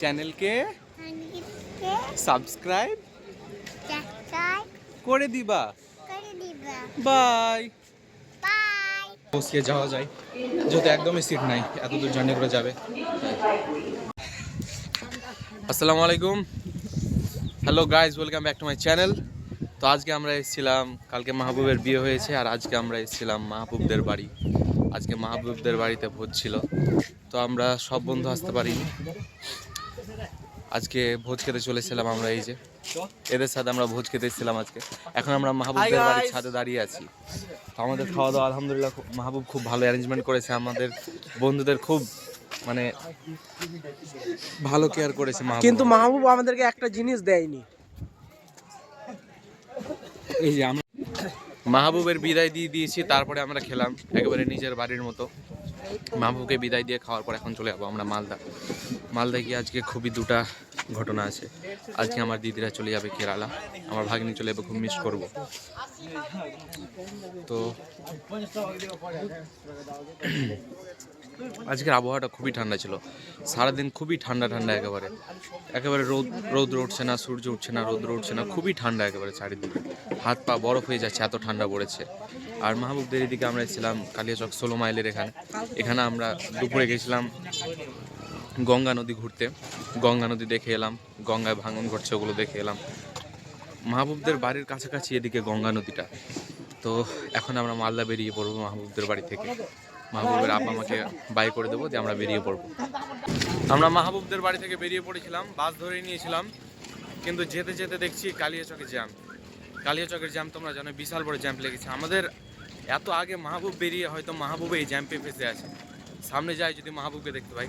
চ্যানেলকে সাবস্ক্রাইব করে দিবা। বাই। বসিয়ে যাওয়া যায় যেহেতু একদমই সিট নাই, এত দূর জার্নি করে যাবে। আসসালামু আলাইকুম, hello guys, welcome back to my channel. তো আজকে আমরা এসেছিলাম, কালকে মাহবুবের বিয়ে হয়েছে আর আজকে আমরা এসেছিলাম মাহবুবদের বাড়ি। আজকে মাহবুবদের বাড়িতে ভোজ ছিল, তো আমরা সব বন্ধু আসতে পারিনি। আজকে ভোজ খেতে চলেছিলাম আমরা, এই যে এদের সাথে আমরা ভোজ খেতে এসেছিলাম আজকে। এখন আমরা মাহবুবদের বাড়ির ছাদে দাঁড়িয়ে আছি। তো আমাদের খাওয়া দাওয়া আলহামদুলিল্লাহ মাহবুব খুব ভালো অ্যারেঞ্জমেন্ট করেছে, আমাদের বন্ধুদের খুব মানে ভালো কেয়ার করেছে মাহবুব। কিন্তু মাহবুব আমাদেরকে একটা জিনিস দেয়নি। এই যে আমরা মাহবুবের বিদায় দিয়ে দিয়েছি, তারপরে আমরা খেলাম একেবারে নিজের বাড়ির মতো। মাহবুবকে বিদায় দিয়ে খাওয়ার পর এখন চলে যাবো আমরা মালদা গিয়ে আজকে খুবই দুটা ঘটনা আছে। আজকে আমার দিদিরা চলে যাবে কেরালা, আমার ভাগ্নি চলে যাবে, খুব মিস করবো। তো আজকের আবহাওয়াটা খুবই ঠান্ডা ছিল, সারাদিন খুবই ঠান্ডা একেবারে রৌদ্র উঠছে না, সূর্য উঠছে না, রৌদ্র উঠছে না, খুবই ঠান্ডা একেবারে চারিদিকে, হাত পা বরফ হয়ে যাচ্ছে, এত ঠান্ডা পড়েছে। আর মাহবুবদের এদিকে আমরা এসেছিলাম কালিয়াচক 16 মাইলের এখানে আমরা দুপুরে গেছিলাম গঙ্গা নদী ঘুরতে, গঙ্গা নদী দেখে এলাম, গঙ্গায় ভাঙন ঘটছে ওগুলো দেখে এলাম। মাহবুবদের বাড়ির কাছাকাছি এদিকে গঙ্গা নদীটা। তো এখন আমরা মালদা বেরিয়ে পড়বো মাহবুবদের বাড়ি থেকে। মাহবুবের আব্বা আমাকে বাই করে দেবো, দিয়ে আমরা বেরিয়ে পড়বো। আমরা মাহবুবদের বাড়ি থেকে বেরিয়ে পড়েছিলাম, বাস ধরে নিয়েছিলাম, কিন্তু যেতে যেতে দেখছি কালিয়াচকের জ্যাম তোমরা জানো, বিশাল বড় জ্যাম্প লেগেছে আমাদের। এত আগে মাহবুব বেরিয়ে হয়তো মাহবুবে এই জ্যাম্পে ফেসে আছে, সামনে যাই যদি মাহবুবকে দেখতে পাই।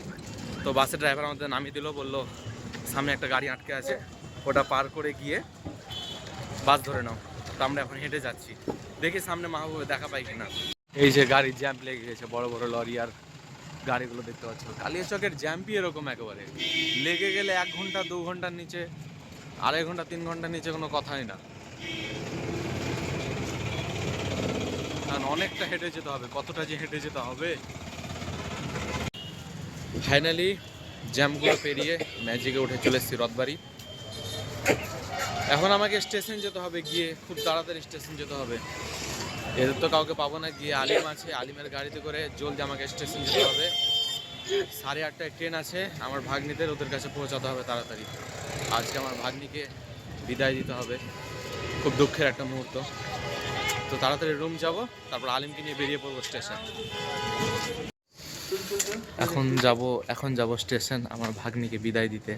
তো বাসের ড্রাইভার আমাদের নামিয়ে দিল, বললো সামনে একটা গাড়ি আটকে আছে, ওটা পার করে গিয়ে বাস ধরে নাও। তো আমরা এখন হেঁটে যাচ্ছি, দেখি সামনে মাহবুবে দেখা পাই কিনা। এই যে গাড়ির জ্যাম্প লেগে গেছে, বড় বড় লরি আর গাড়িগুলো দেখতে পাচ্ছ। কালিয়াচকের জ্যাম্পই এরকম একেবারে, লেগে গেলে 1 ঘন্টা 2 ঘন্টার নিচে, 2.5 ঘন্টা 3 ঘন্টার নিচে কোনো কথাই না। কারণ অনেকটা হেঁটে যেতে হবে, কতটা যে হেঁটে যেতে হবে। ফাইনালি জ্যামগুলো পেরিয়ে ম্যাজিকে উঠে চলে এসেছি রথবাড়ি। এখন আমাকে স্টেশন যেতে হবে, গিয়ে খুব তাড়াতাড়ি স্টেশন যেতে হবে। এদের তো কাউকে পাবো না, গিয়ে আলিম আছে, আলিমের গাড়িতে করে জলদি আমাকে স্টেশন যেতে হবে। 8:30টায় ট্রেন আছে আমার ভাগ্নিদের, ওদের কাছে পৌঁছাতে হবে তাড়াতাড়ি। আজকে আমার ভাগ্নিকে বিদায় দিতে হবে, খুব দুঃখের একটা মুহূর্ত। তো তাড়াতাড়ি রুম যাব, তারপর আলিমকে নিয়ে বেরিয়ে পড়বো স্টেশন। এখন যাব স্টেশন আমার ভাগ্নিকে বিদায় দিতে।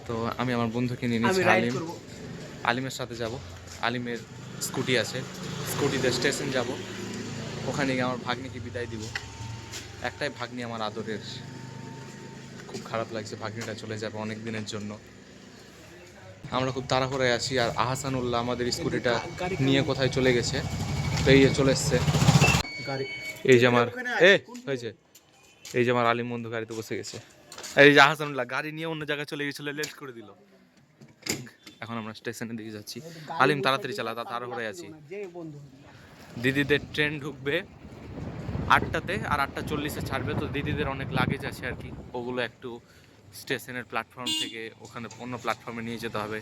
তো আমি আমার বন্ধুকে নিয়ে নিচ্ছি, আলিমের সাথে যাব। আলিমের স্কুটি আছে, স্কুটিতে স্টেশন যাব, ওখানে গিয়ে আমার ভাগ্নিকে বিদায় দিব। একটাই ভাগ্নি আমার আদরের, খুব খারাপ লাগছে, ভাগ্নিটা চলে যাবে অনেক দিনের জন্য। আমরা খুব তাড়াহুড়োয় আছি, আর আহসানুল্লাহ আমাদের স্কুটিটা নিয়ে কোথায় চলে গেছে। তো এই যে চলে এসছে এই যে আমার হয়েছে, এই যে আমার আলিম বন্ধু গাড়িতে বসে গেছে। এই যে আহসানুল্লাহ গাড়ি নিয়ে অন্য জায়গায় চলে গেছিল, লেট করে দিল। এখন আমরা স্টেশনের দিকে যাচ্ছি। আলিম তাড়াতাড়ি চালা, তাড়াহুড়োয় আছি। দিদিদের ট্রেন ঢুকবে 8টাতে, আর 8:40-এ ছাড়বে। তো দিদিদের অনেক লাগেজ আছে আর কি, ওগুলো একটু স্টেশনের প্ল্যাটফর্ম থেকে ওখানে অন্য প্ল্যাটফর্মে নিয়ে যেতে হবে।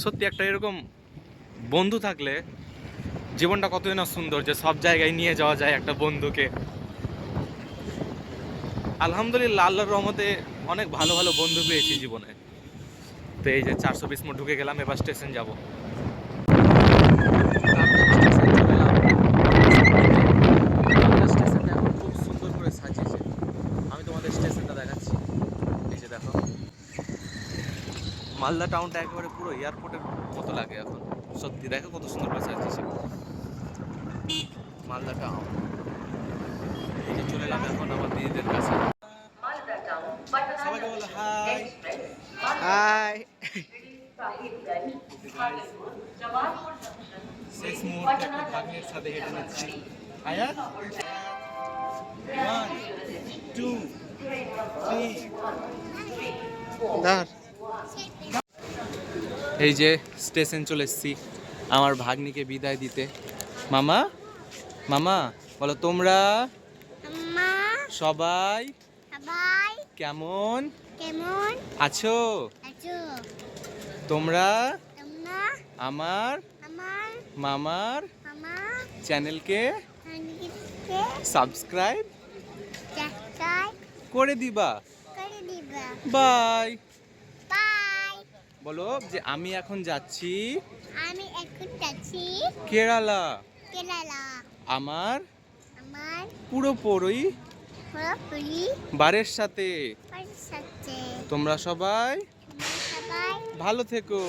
সত্যি একটা এরকম বন্ধু থাকলে জীবনটা কতই না সুন্দর, যে সব জায়গায় নিয়ে যাওয়া যায় একটা বন্ধুকে। আলহামদুলিল্লাহ, আল্লাহর রহমতে অনেক ভালো ভালো বন্ধু পেয়েছি জীবনে। তো এই যে 420 মোড় ঢুকে গেলাম, এবার স্টেশন যাব। স্টেশনটা এখন খুব সুন্দর করে সাজিয়েছে, আমি তোমাদের স্টেশনটা দেখাচ্ছি। এই যে দেখো, মালদা টাউনটা একেবারে পুরো এয়ারপোর্টের মতো লাগে এখন, সত্যি দেখো কত সুন্দর করে সাজিয়েছে মালদা টাউন। এই যে চলে এলাম এখন আমার দিদিদের কাছে। সবাইকে বলো হাই হাই। শেষ মুহূর্তে একটা ভাগ্নের সাথে হেঁটে নিচ্ছি। আয়াত 1 2 3 এই যে স্টেশন চলে এসেছি আমার ভাগ্নিকে বিদায় দিতে। মামা মামা বলো তোমরা সবাই সবাই কেমন কেমন আছো? আছো? তোমরা তোমরা আমার আমার মামার আমার চ্যানেলকে সঙ্গীতকে সাবস্ক্রাইব সাবস্ক্রাইব করে দিবা। করে দিবা। বাই। বাই। বলো যে আমি এখন যাচ্ছি আমি এখন যাচ্ছি কেরালা। কেরালা। আমার আমার পুরোপুরি পুরোপুরি বারের সাথে। বাড়ির সাথে। তোমরা সবাই তোমরা সবাই ভালো থেকো।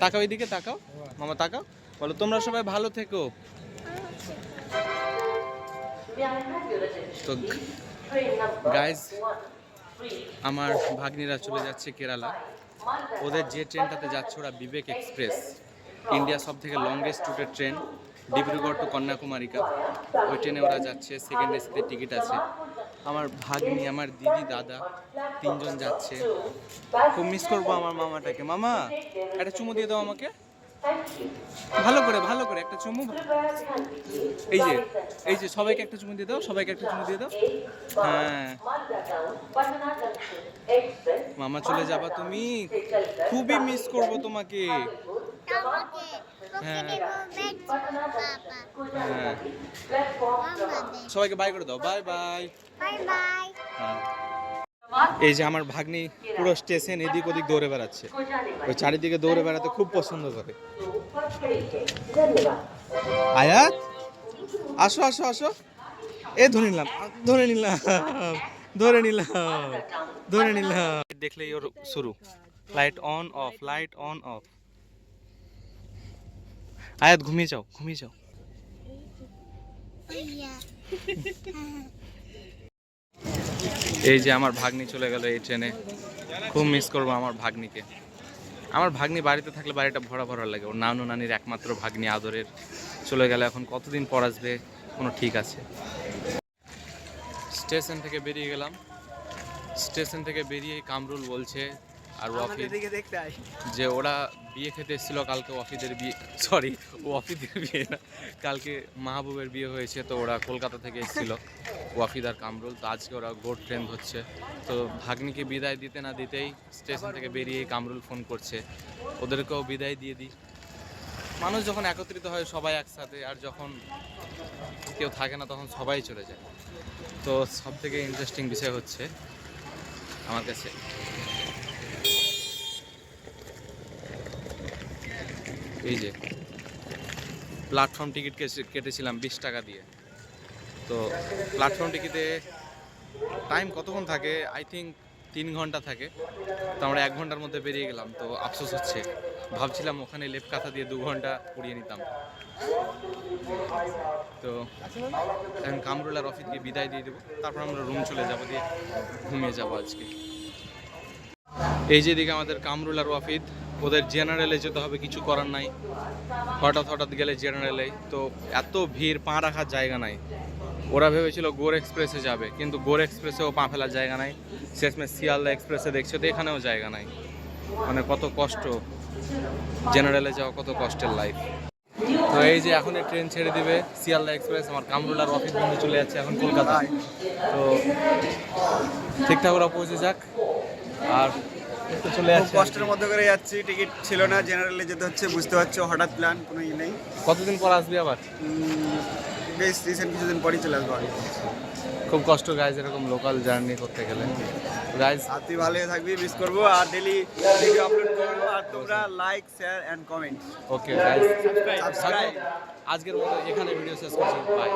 তাকাও এদিকে, তাকাও মামা, তাকাও। বলো তোমরা সবাই ভালো থেকো। তো গাইজ, আমার ভাগ্নিরা চলে যাচ্ছে কেরালা। ওদের যে ট্রেনটাতে যাচ্ছে ওরা বিবেক এক্সপ্রেস, ইন্ডিয়া সব থেকে লংগেস্ট রুটের ট্রেন, ডিব্রুগড় টু কন্যাকুমারিকা। ওই ট্রেনে ওরা যাচ্ছে, সেকেন্ড এসিতে টিকিট আছে। আমার ভাগ্নি, আমার দিদি, দাদা তিনজন যাচ্ছে। খুব মিস করবো আমার মামাটাকে। মামা একটা চুমু দিয়ে দাও আমাকে, ভালো করে ভালো করে একটা চুমু। এই যে সবাইকে একটা চুমু দিয়ে দাও, সবাইকে একটা চুমু দিয়ে দাও। হ্যাঁ মামা, চলে যাবা তুমি, খুবই মিস করবো তোমাকে। তোমাকে হ্যাঁ বাবা। হ্যাঁ, মামা সবাইকে বাই করে দাও, বাই বাই। Bye bye. এই যে আমার ভাগ্নি পুরো স্টেশন এদিক ওদিক দৌড়ে বেড়াচ্ছে। ওই চারিদিকে দৌড়ে বেড়াতে খুব পছন্দ করে। আয়াত, আসো আসো আসো। এ ধরে নিলাম, ধরে নিলাম, ধরে নিলাম, ধরে নিলাম। দেখলেই ওর শুরু, light on of, light on of. আয়াত ঘুমিয়ে যাও, ঘুমিয়ে যাও। ইয়া। এই যে আমার ভাগ্নি চলে গেল এই ট্রেনে। খুব মিস করবো আমার ভাগ্নিকে। আমার ভাগ্নি বাড়িতে থাকলে বাড়িটা ভরা ভরা লাগে। ওর নানু নানির একমাত্র ভাগ্নি আদরের চলে গেল। এখন কতদিন পর আসবে কোনো ঠিক আছে। স্টেশন থেকে বেরিয়ে গেলাম। স্টেশন থেকে বেরিয়ে কামরুল বলছে আর ওয়াফিদ যে ওরা বিয়ে খেতে এসেছিল কালকে। ওয়াফিদের বিয়ে, সরি ওয়াফিদের বিয়ে না, কালকে মাহবুবের বিয়ে হয়েছে। তো ওরা কলকাতা থেকে এসেছিল, ওয়াফিদ আর কামরুল। তো আজকে ওরা গোড ট্রেন ধরছে। তো ভাগ্নিকে বিদায় দিতে না দিতেই স্টেশন থেকে বেরিয়ে কামরুল ফোন করছে, ওদেরকেও বিদায় দিয়ে দিই। মানুষ যখন একত্রিত হয় সবাই একসাথে, আর যখন কেউ থাকে না তখন সবাই চলে যায়। তো সব থেকে ইন্টারেস্টিং বিষয় হচ্ছে আমার কাছে, এই যে প্ল্যাটফর্ম টিকিট কেটেছিলাম 20 টাকা দিয়ে। তো প্ল্যাটফর্ম টিকিটে টাইম কতক্ষণ থাকে? আই থিঙ্ক 3 ঘন্টা থাকে। তো আমরা 1 ঘন্টার মধ্যে বেরিয়ে গেলাম। তো আফসোস হচ্ছে, ভাবছিলাম ওখানে লেপ কাঁথা দিয়ে 2 ঘন্টা পুড়িয়ে নিতাম। তো এখন কামরুল আর রফিদকে বিদায় দিয়ে দেবো, তারপর আমরা রুম চলে যাবো, দিয়ে ঘুমিয়ে যাবো আজকে। এই যেদিকে আমাদের কামরুল আর ওয়াফিদ, ওদের জেনারেলে যেতে হবে, কিছু করার নাই। হঠাৎ হঠাৎ গেলে জেনারেলে, তো এত ভিড়, পা রাখার জায়গা নাই। ওরা ভেবেছিল গোর এক্সপ্রেসে যাবে, কিন্তু গোর এক্সপ্রেসেও পা ফেলার জায়গা নাই। শেষমেশ শিয়ালদা এক্সপ্রেসে দেখছে, তো এখানেও জায়গা নাই। মানে কত কষ্ট, জেনারেলে যাওয়া কত কষ্টের লাইফ। তো এই যে এখন ট্রেন ছেড়ে দিবে শিয়ালদা এক্সপ্রেস। আমার কামরুল আর ওয়াফিদ বন্ধু চলে যাচ্ছে এখন কলকাতায়। তো ঠিকঠাক ওরা পৌঁছে যাক। আর চলে যাচ্ছে, কষ্টের মধ্যে করে যাচ্ছি, টিকিট ছিল না, জেনারেলে যেতে হচ্ছে, বুঝতে পারছো, হঠাৎ প্ল্যান, কোনো ই নেই। কতদিন পর আসবি আবার? বেশ রিসেন্ট কিছুদিন পরই চলে আসবো। খুব কষ্ট গাইজ এরকম লোকাল জার্নি করতে গেলে। গাইজ আর তুই ভালো থাকবি, মিস করবো। আর ডেলি ভিডিও আপলোড করবো, আর তোমরা like, share and comment, okay guys, subscribe. আজকের মতো এখানে ভিডিও শেষ করছি, বাই।